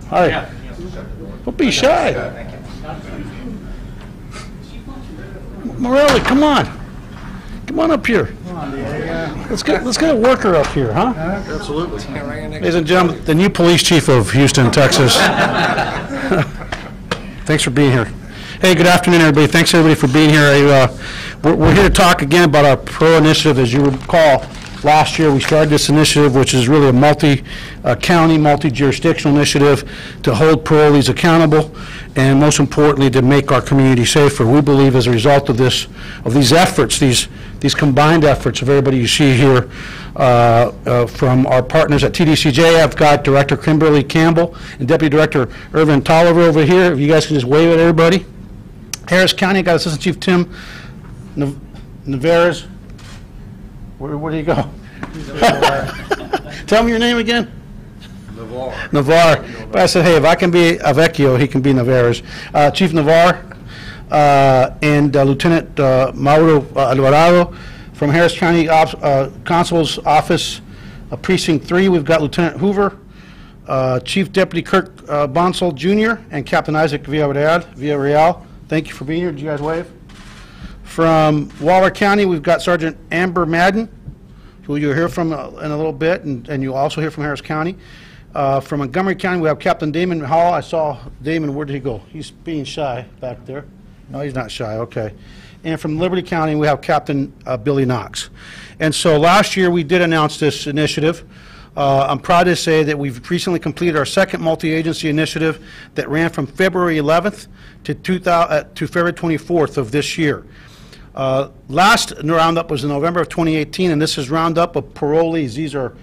Hi. Don't be shy. Morelli, come on. Come on up here. Let's get a worker up here, huh? Absolutely. Ladies and gentlemen, the new police chief of Houston, Texas. Thanks for being here. Hey, good afternoon, everybody. Thanks, everybody, for being here. We're here to talk again about our PRO initiative. As you recall, last year we started this initiative, which is really a multi-county, multi-jurisdictional initiative to hold parolees accountable, and most importantly, to make our community safer. We believe as a result of these efforts, these combined efforts of everybody you see here from our partners at TDCJ. I've got Director Kimberly Campbell and Deputy Director Irvin Tolliver over here. If you guys can just wave at everybody. Harris County, I got Assistant Chief Tim Navarez. Where do you go? Tell me your name again. Navarre. But I said, hey, if I can be Avecchio, he can be Navarez. Chief Navarre and Lieutenant Mauro Alvarado from Harris County Constable's Office, Precinct 3. We've got Lieutenant Hoover, Chief Deputy Kirk Bonsall Jr., and Captain Isaac Villarreal. Thank you for being here. Did you guys wave? From Waller County, we've got Sergeant Amber Madden, who you'll hear from in a little bit, and you'll also hear from Harris County. From Montgomery County, we have Captain Damon Hall. I saw Damon. Where did he go? He's being shy back there. No, he's not shy. Okay. And from Liberty County, we have Captain Billy Knox. And so last year, we did announce this initiative. I'm proud to say that we've recently completed our second multi-agency initiative that ran from February 11th to February 24th of this year. Last roundup was in November of 2018, and this is roundup of parolees. These are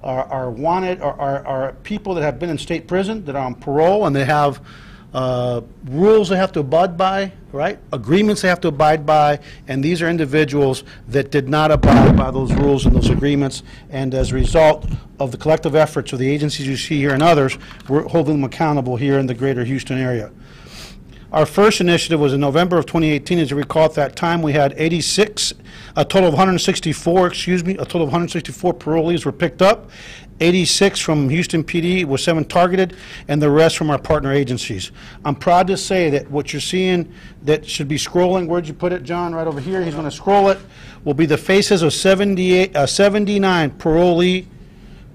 wanted, are people that have been in state prison, that are on parole, and they have rules they have to abide by, right? Agreements they have to abide by, and these are individuals that did not abide by those rules and those agreements, and as a result of the collective efforts of the agencies you see here and others, we're holding them accountable here in the greater Houston area. Our first initiative was in November of 2018. As you recall, at that time we had a total of 164 parolees were picked up. 86 from Houston PD, with 7 targeted, and the rest from our partner agencies. I'm proud to say that what you're seeing that should be scrolling, where'd you put it, John? Right over here. He's going to scroll it. Will be the faces of 79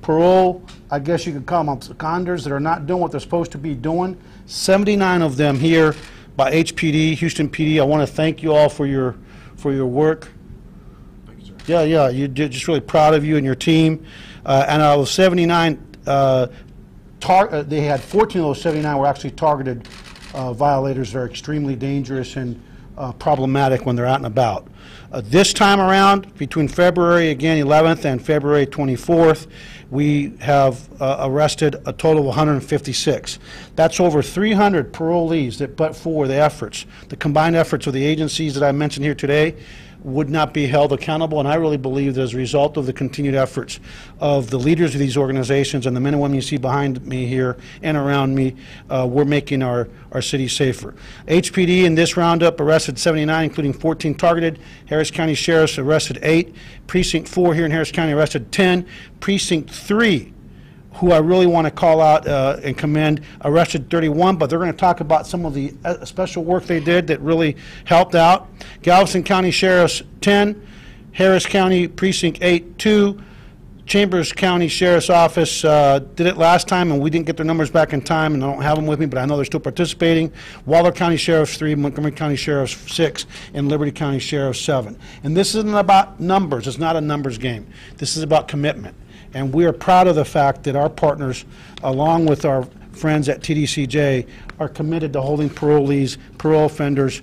parole, I guess you could call them absconders, that are not doing what they're supposed to be doing. 79 of them here by HPD, Houston PD. I want to thank you all for your work. Thank you, sir. Yeah, you're just really proud of you and your team. And out of 79, they had 14 of those 79 were actually targeted violators that are extremely dangerous and problematic when they're out and about. This time around, between February, again, 11th and February 24th, we have arrested a total of 156. That's over 300 parolees that put forward the efforts. The combined efforts of the agencies that I mentioned here today would not be held accountable, and I really believe that as a result of the continued efforts of the leaders of these organizations and the men and women you see behind me here and around me, we're making our city safer. HPD in this roundup arrested 79, including 14 targeted. Harris County Sheriff's arrested 8. Precinct 4 here in Harris County arrested 10. Precinct 3, who I really want to call out and commend, arrested 31, but they're going to talk about some of the special work they did that really helped out. Galveston County Sheriff's 10, Harris County Precinct 8, 2, Chambers County Sheriff's Office did it last time, and we didn't get their numbers back in time, and I don't have them with me, but I know they're still participating. Waller County Sheriff's 3, Montgomery County Sheriff's 6, and Liberty County Sheriff's 7. And this isn't about numbers. It's not a numbers game. This is about commitment. And we are proud of the fact that our partners, along with our friends at TDCJ, are committed to holding parolees, parole offenders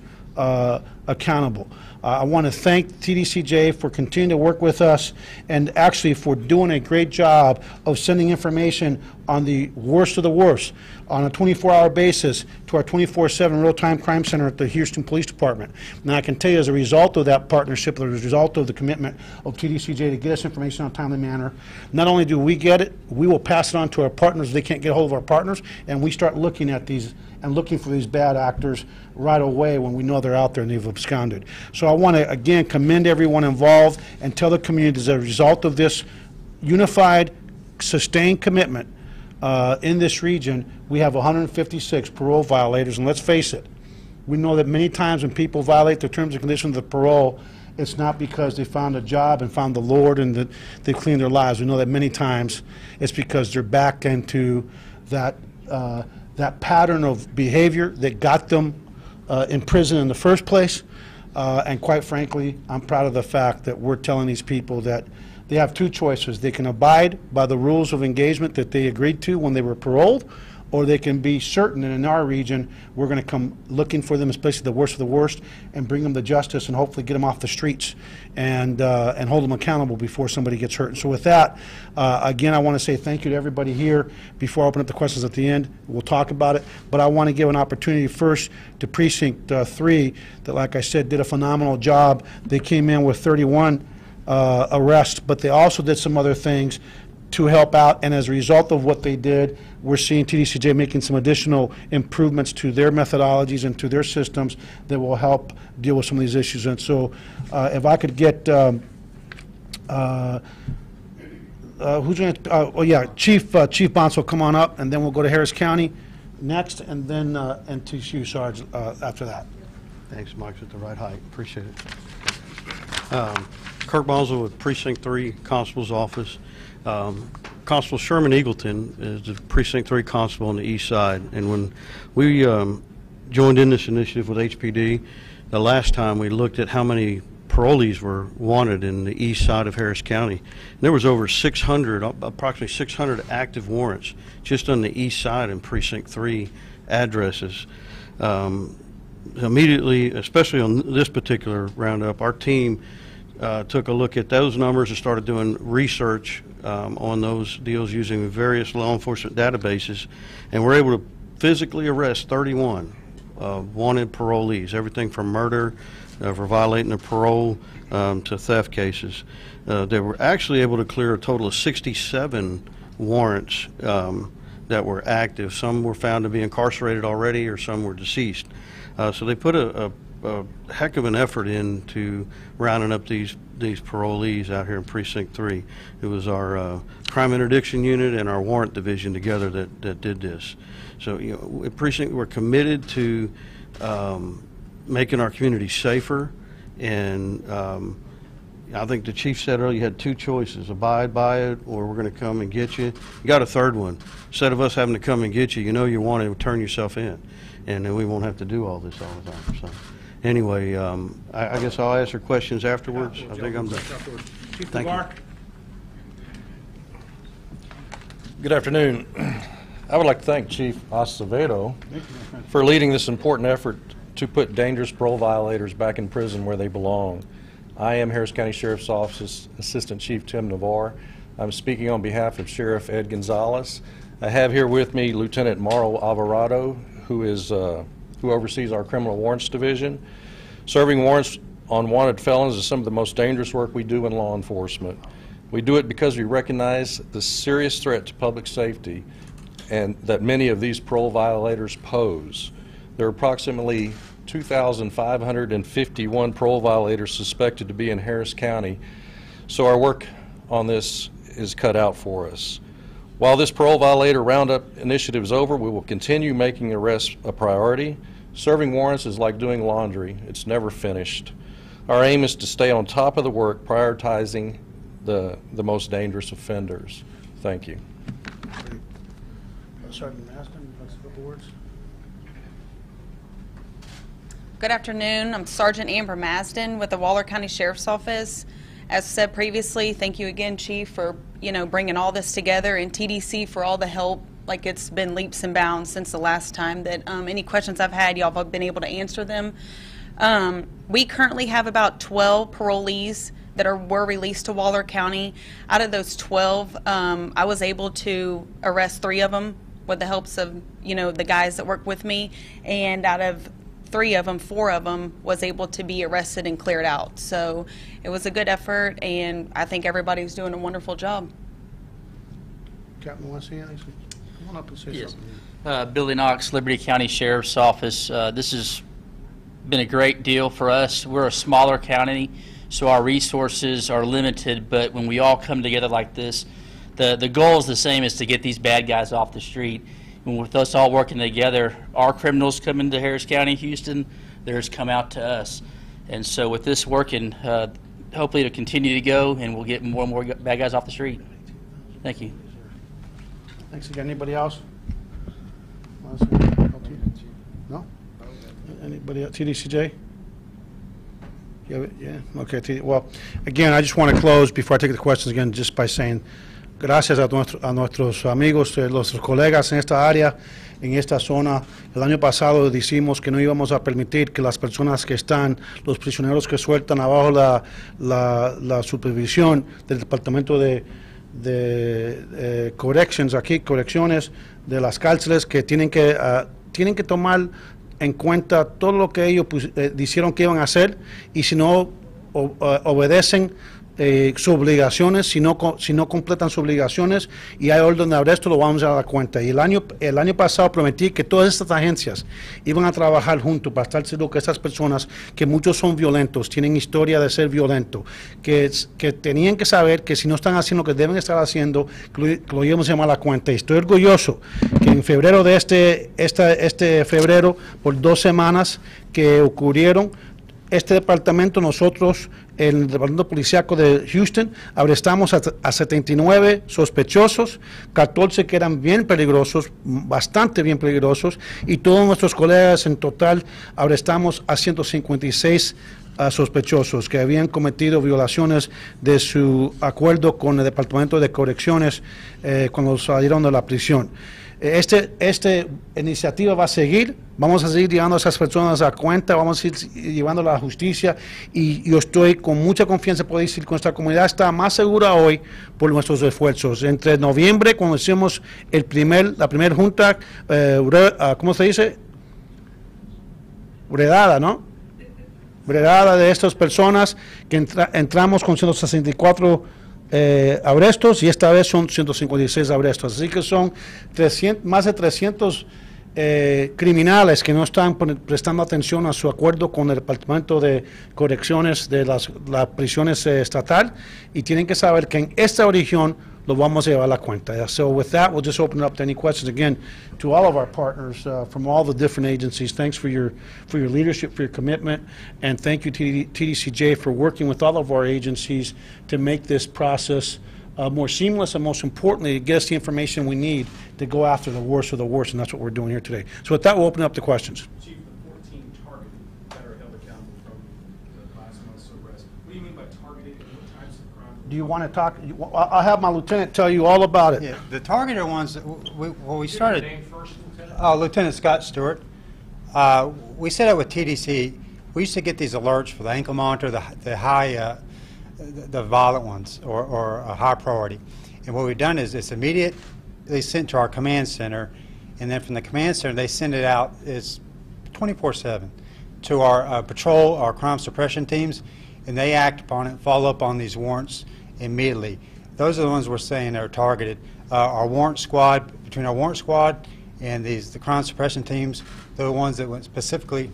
accountable. I want to thank TDCJ for continuing to work with us and actually for doing a great job of sending information on the worst of the worst on a 24-hour basis to our 24/7 real-time crime center at the Houston Police Department. Now I can tell you, as a result of that partnership, as a result of the commitment of TDCJ to get us information in a timely manner, not only do we get it, we will pass it on to our partners if they can't get a hold of our partners, and we start looking at these and looking for these bad actors right away when we know they're out there and they've absconded. So I want to, again, commend everyone involved and tell the community, as a result of this unified, sustained commitment in this region, we have 156 parole violators, and let's face it, we know that many times when people violate the terms and conditions of parole, it's not because they found a job and found the Lord and that they cleaned their lives. We know that many times it's because they're back into that pattern of behavior that got them in prison in the first place. And quite frankly, I'm proud of the fact that we're telling these people that they have two choices. They can abide by the rules of engagement that they agreed to when they were paroled, or they can be certain that in our region we're going to come looking for them, especially the worst of the worst, and bring them to justice and hopefully get them off the streets and hold them accountable before somebody gets hurt. And so with that, again, I want to say thank you to everybody here. Before I open up the questions at the end, we'll talk about it. But I want to give an opportunity first to Precinct 3 that, like I said, did a phenomenal job. They came in with 31 arrests, but they also did some other things to help out, and as a result of what they did, we're seeing TDCJ making some additional improvements to their methodologies and to their systems that will help deal with some of these issues. And so if I could get who's going to, oh yeah, Chief Bonsall, come on up, and then we'll go to Harris County next, and then and to you, Sarge, after that. Thanks, Mike's at the right height. Appreciate it. Kirk Bonsall with Precinct 3 Constable's Office. Constable Sherman Eagleton is the Precinct 3 Constable on the east side, and when we joined in this initiative with HPD, the last time we looked at how many parolees were wanted in the east side of Harris County. And there was over 600, approximately 600 active warrants just on the east side in Precinct 3 addresses. Immediately, especially on this particular roundup, our team took a look at those numbers and started doing research on those deals using various law enforcement databases, and we're able to physically arrest 31 wanted parolees, everything from murder, for violating the parole, to theft cases. They were actually able to clear a total of 67 warrants that were active. Some were found to be incarcerated already, or some were deceased. So they put a heck of an effort into rounding up these parolees out here in Precinct 3. It was our crime interdiction unit and our warrant division together that did this. So, you know, at Precinct, we're committed to making our community safer, and I think the chief said earlier you had two choices: abide by it, or we're going to come and get you. You got a third one. Instead of us having to come and get you, you know you want to turn yourself in, and then we won't have to do all this all the time. So anyway, I guess I'll answer questions afterwards. I think I'm done. Thank you. Good afternoon. I would like to thank Chief Acevedo for leading this important effort to put dangerous parole violators back in prison where they belong. I am Harris County Sheriff's Office Assistant Chief Tim Navarre. I'm speaking on behalf of Sheriff Ed Gonzalez. I have here with me Lieutenant Mauro Alvarado, who oversees our Criminal Warrants Division. Serving warrants on wanted felons is some of the most dangerous work we do in law enforcement. We do it because we recognize the serious threat to public safety and that many of these parole violators pose. There are approximately 2,551 parole violators suspected to be in Harris County, so our work on this is cut out for us. While this parole violator roundup initiative is over, we will continue making arrests a priority. Serving warrants is like doing laundry. It's never finished. Our aim is to stay on top of the work, prioritizing the most dangerous offenders. Thank you. Sergeant Maston, a couple words. Good afternoon. I'm Sergeant Amber Masden with the Waller County Sheriff's Office. As said previously, thank you again, Chief, for bringing all this together, and TDC for all the help. Like, it's been leaps and bounds since the last time that any questions I've had, y'all have been able to answer them. We currently have about 12 parolees that were released to Waller County. Out of those 12, I was able to arrest 3 of them with the helps of the guys that work with me, and out of 3 of them, 4 of them was able to be arrested and cleared out. So it was a good effort, and I think everybody was doing a wonderful job. Captain, want to say anything? Come on up and say something. Billy Knox, Liberty County Sheriff's Office. This has been a great deal for us. We're a smaller county, so our resources are limited, but when we all come together like this, the goal is the same, is to get these bad guys off the street. And with us all working together, our criminals come into Harris County, Houston, theirs come out to us. And so with this working, hopefully it'll continue to go, and we'll get more and more bad guys off the street. Thank you. Thanks again. Anybody else? No? Anybody else? TDCJ? Yeah. Okay. Well, again, I just want to close before I take the questions again, just by saying gracias a nuestros amigos, nuestros colegas en esta área, en esta zona. El año pasado decimos que no íbamos a permitir que las personas que están, los prisioneros que sueltan abajo la supervisión del Departamento de corrections aquí, correcciones de las cárceles, que tienen que tomar en cuenta todo lo que ellos dijeron que iban a hacer, y si no obedecen sus obligaciones, si no completan sus obligaciones y hay orden de arresto, lo vamos a dar cuenta. Y el año pasado prometí que todas estas agencias iban a trabajar juntos para estar seguro que estas personas, que muchos son violentos, tienen historia de ser violentos, que tenían que saber que si no están haciendo lo que deben estar haciendo, que lo íbamos a llamar a la cuenta. Y estoy orgulloso que en febrero de este febrero, por 2 semanas que ocurrieron, este departamento, nosotros, el Departamento Policíaco de Houston, arrestamos a 79 sospechosos, 14 que eran bien peligrosos, bastante bien peligrosos, y todos nuestros colegas en total arrestamos a 156 sospechosos que habían cometido violaciones de su acuerdo con el Departamento de Correcciones cuando salieron de la prisión. Esta iniciativa va a seguir, vamos a seguir llevando a esas personas a cuenta, vamos a seguir llevando a la justicia, y yo estoy con mucha confianza, puedo decir que nuestra comunidad está más segura hoy por nuestros esfuerzos. Entre noviembre, cuando hicimos la primera junta, ¿cómo se dice? Redada, ¿no? Redada de estas personas, que entramos con 164 arrestos, y esta vez son 156 arrestos. Así que son más de 300 criminales que no están prestando atención a su acuerdo con el Departamento de Correcciones de las prisiones estatal, y tienen que saber que en esta región lo vamos a llevar a la cuenta. So with that, we'll just open it up to any questions. Again, to all of our partners from all the different agencies, thanks for your leadership, for your commitment, and thank you, TDCJ, for working with all of our agencies to make this process more seamless, and most importantly, to get us the information we need to go after the worst of the worst, and that's what we're doing here today. So with that, we'll open up to questions. Chief, the 14 targeted that are held accountable from the last month's arrest. What do you mean by targeted, and what types of crimes? Do you want to talk? I'll have my lieutenant tell you all about it. Yeah, the targeted ones, we Give started, your name first, Lieutenant. Lieutenant Scott Stewart. We set up with TDC. We used to get these alerts for the ankle monitor, the high, the violent ones, or a high priority. And what we've done is it's immediately sent to our command center, and then from the command center they send it out. It's 24/7 to our patrol, our crime suppression teams, and they act upon it, follow up on these warrants immediately. Those are the ones we're saying are targeted. Our warrant squad, between our warrant squad and the crime suppression teams, they're the ones that went specifically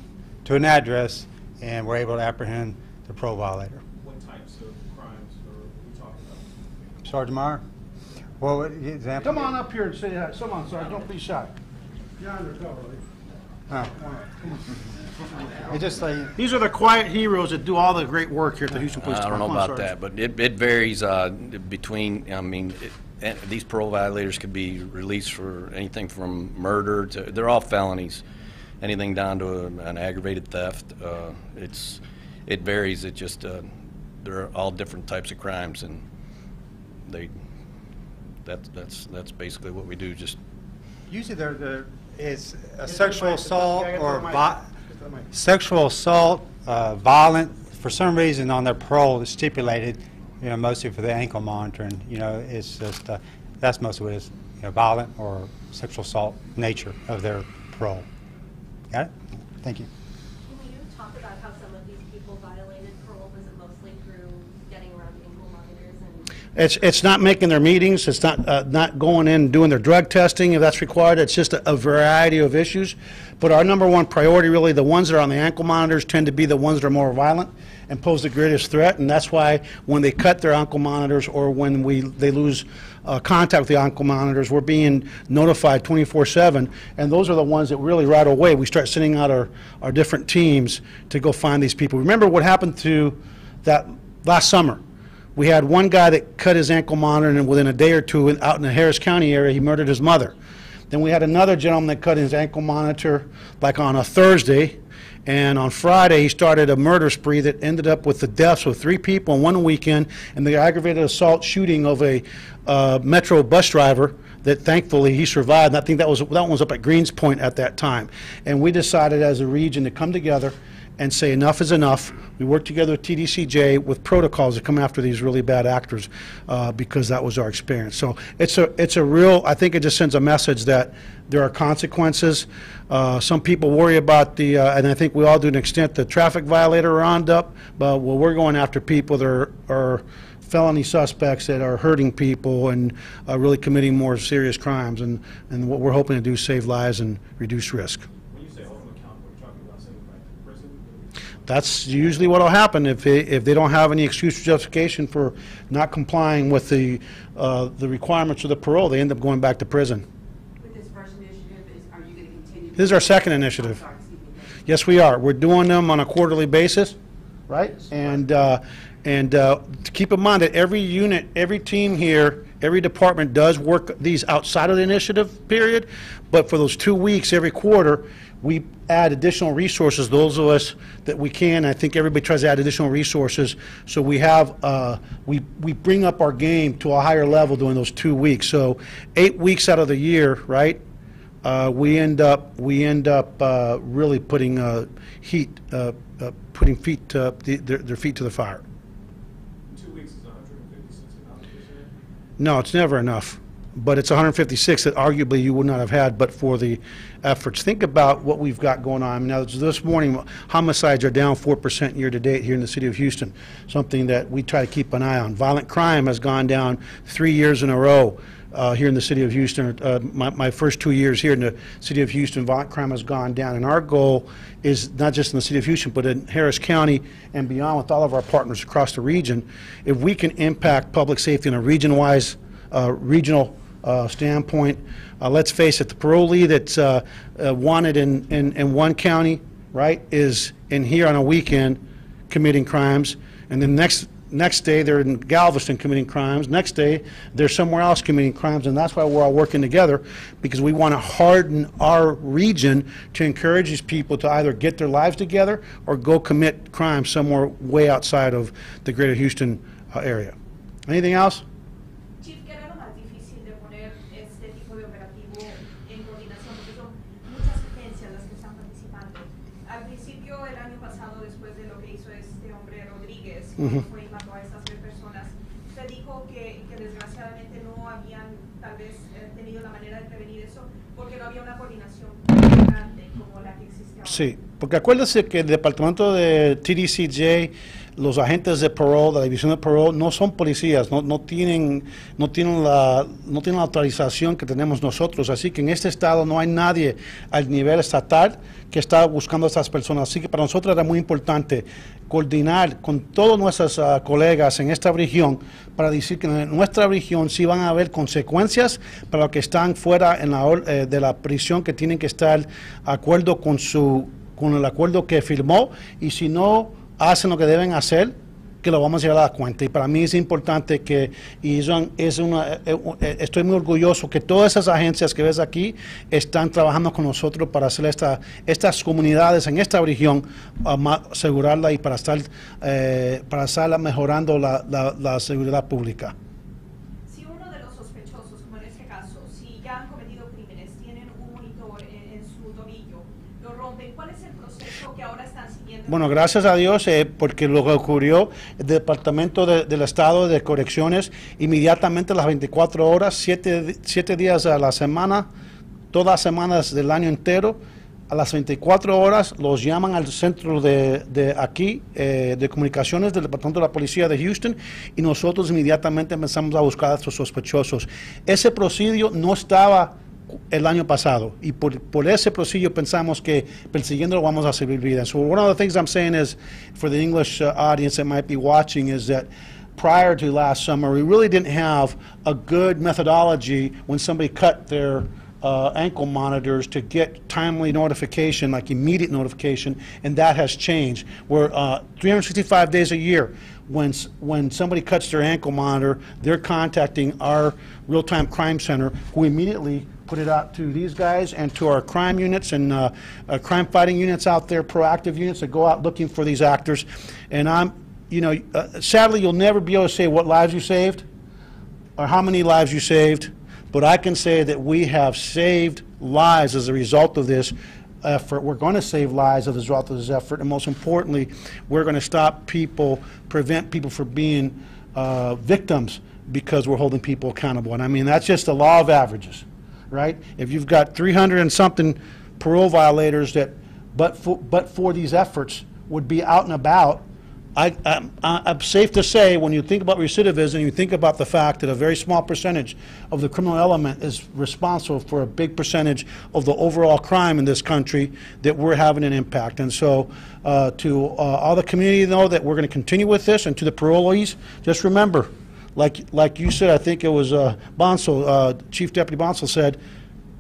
to an address and were able to apprehend the parole violator. What types of crimes are we talking about? Sergeant Meyer? Well, example. Come on up here and say hi. Come on, sir. Don't be shy. You're undercover. Oh. It just like, These are the quiet heroes that do all the great work here at the Houston Police I don't Department. know Come on, about that, Sergeant. but it varies between, I mean, these parole violators could be released for anything from murder to, they're all felonies, anything down to an aggravated theft. It varies. It just, they're all different types of crimes, and that's basically what we do. Just usually it's a sexual assault or sexual assault, violent. For some reason, on their parole, it's stipulated, mostly for the ankle monitoring. It's just that's most of it is, violent or sexual assault nature of their parole. Got it? Thank you. Can you talk about how some of these people violated parole? Was it mostly through getting around ankle monitors? It's not making their meetings, it's not going in and doing their drug testing if that's required. It's just a variety of issues. But our number one priority, really, the ones that are on the ankle monitors tend to be the ones that are more violent and pose the greatest threat, and that's why when they cut their ankle monitors or when they lose contact with the ankle monitors, we're being notified 24/7, and those are the ones that really right away we start sending out our different teams to go find these people. Remember what happened to that last summer? We had one guy that cut his ankle monitor, and within a day or two out in the Harris County area, he murdered his mother. Then we had another gentleman that cut his ankle monitor like on a Thursday, and on Friday he started a murder spree that ended up with the deaths of 3 people in one weekend and the aggravated assault shooting of a Metro bus driver that thankfully he survived. And I think that one was up at Greens Point at that time. And we decided as a region to come together and say enough is enough. We worked together with TDCJ with protocols to come after these really bad actors because that was our experience. So it's a real, I think it just sends a message that there are consequences. Some people worry about and I think we all do to an extent, the traffic violator roundup, but well, we're going after people that are felony suspects that are hurting people and really committing more serious crimes. And what we're hoping to do is save lives and reduce risk. That's usually what will happen if they don't have any excuse or justification for not complying with the requirements of the parole. They end up going back to prison. With this first initiative, are you going to continue? This is our second initiative. I'm sorry, excuse me. Yes, we are. We're doing them on a quarterly basis, right? And to keep in mind that every unit, every team here, every department does work these outside of the initiative period, but for those 2 weeks every quarter, we add additional resources, those of us that we can. I think everybody tries to add additional resources, so we have we bring up our game to a higher level during those 2 weeks. So 8 weeks out of the year, right? We end up really putting putting their feet to the fire. 2 weeks is 156 enough, you said? No, it's never enough. But it's 156 that arguably you would not have had but for the efforts. Think about what we've got going on. Now, this morning, homicides are down 4% year to date here in the city of Houston, something that we try to keep an eye on. Violent crime has gone down 3 years in a row here in the city of Houston. My first 2 years here in the city of Houston, violent crime has gone down. And our goal is not just in the city of Houston, but in Harris County and beyond with all of our partners across the region. If we can impact public safety in a regional standpoint. Let's face it, the parolee that's wanted in one county, right, is in here on a weekend committing crimes, and then next day they're in Galveston committing crimes. Next day they're somewhere else committing crimes, and that's why we're all working together, because we want to harden our region to encourage these people to either get their lives together or go commit crimes somewhere way outside of the greater Houston area. Anything else? Chief, ¿qué era lo más difícil de poner este tipo de operativo en coordinación? Porque son muchas agencias las que están participando. Al principio, el año pasado, después de lo que hizo este hombre Rodríguez, que fue y mató a estas 3 personas, usted dijo que desgraciadamente no habían tal vez tenido la manera de prevenir eso porque no había una coordinación grande como la que existe ahora. Sí, porque acuérdese que el departamento de TDCJ, los agentes de parole, de la división de parole, no son policías, no tienen la autorización que tenemos nosotros, así que en este estado no hay nadie al nivel estatal que está buscando a estas personas, así que para nosotros era muy importante coordinar con todos nuestros colegas en esta región para decir que en nuestra región sí van a haber consecuencias para los que están fuera de la prisión, que tienen que estar de acuerdo con el acuerdo que firmó, y si no hacen lo que deben hacer, que lo vamos a llevar a la cuenta. Y para mí es importante que, estoy muy orgulloso que todas esas agencias que ves aquí están trabajando con nosotros para hacer estas comunidades en esta región, asegurarla y para estar mejorando la seguridad pública. Si uno de los sospechosos, como en este caso, si ya han cometido crímenes, tienen un monitor en su tobillo, lo rompen, ¿cuál es el proceso que ahora están siguiendo? Bueno, gracias a Dios, porque lo que ocurrió, el Departamento del Estado de Correcciones, inmediatamente a las 24 horas, 7 días a la semana, todas las semanas del año entero, a las 24 horas los llaman al centro de aquí, de comunicaciones del Departamento de la Policía de Houston, y nosotros inmediatamente empezamos a buscar a estos sospechosos. Ese procedimiento no estaba el año pasado, y por ese procedimiento pensamos que persiguiéndolo vamos a salvar vidas. So one of the things I'm saying is, for the English audience that might be watching, is that prior to last summer, we really didn't have a good methodology when somebody cut their ankle monitors to get timely notification, like immediate notification, and that has changed. We're 365 days a year. When somebody cuts their ankle monitor, they're contacting our real-time crime center, who immediately put it out to these guys and to our crime units and crime-fighting units out there, proactive units that go out looking for these actors. And sadly, you'll never be able to say what lives you saved or how many lives you saved, but I can say that we have saved lives as a result of this effort. We're going to save lives as a result of this effort, and most importantly, we're going to prevent people from being victims, because we're holding people accountable. And I mean, that's just the law of averages, right? If you've got 300 and something parole violators that, but for these efforts, would be out and about, I'm safe to say, when you think about recidivism, you think about the fact that a very small percentage of the criminal element is responsible for a big percentage of the overall crime in this country, that we're having an impact. And so to all the community, know that we're going to continue with this, and to the parolees, just remember, like you said, I think it was Bonsall, Chief Deputy Bonsall said,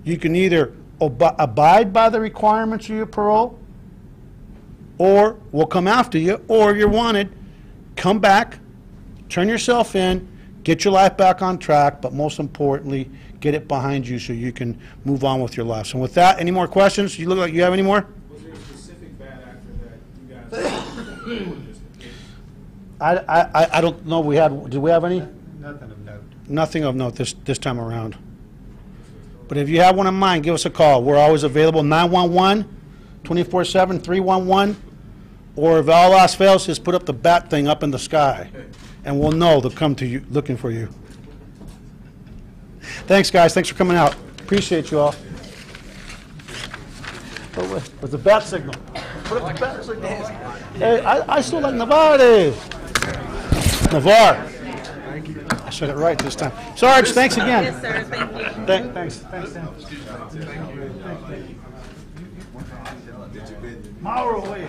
you can either abide by the requirements of your parole, or we'll come after you, or if you're wanted, come back, turn yourself in, get your life back on track, but most importantly, get it behind you so you can move on with your life. And with that, any more questions? You look like you have any more? Was there a specific bad actor that you guys I don't know. Did we have any? Nothing of note. Nothing of note this time around. But if you have one in mind, give us a call. We're always available, 911, 24/7, 311. Or if all else fails, just put up the bat thing up in the sky, and we'll know they'll come to you looking for you. Thanks, guys. Thanks for coming out. Appreciate you all. What's the bat signal? Put up the bat signal. Hey, I still like Navarre. Navarre. I said it right this time. Sarge, thanks again. Yes, sir. Thank you. Thanks. Thanks, Sam. Mauro, wait.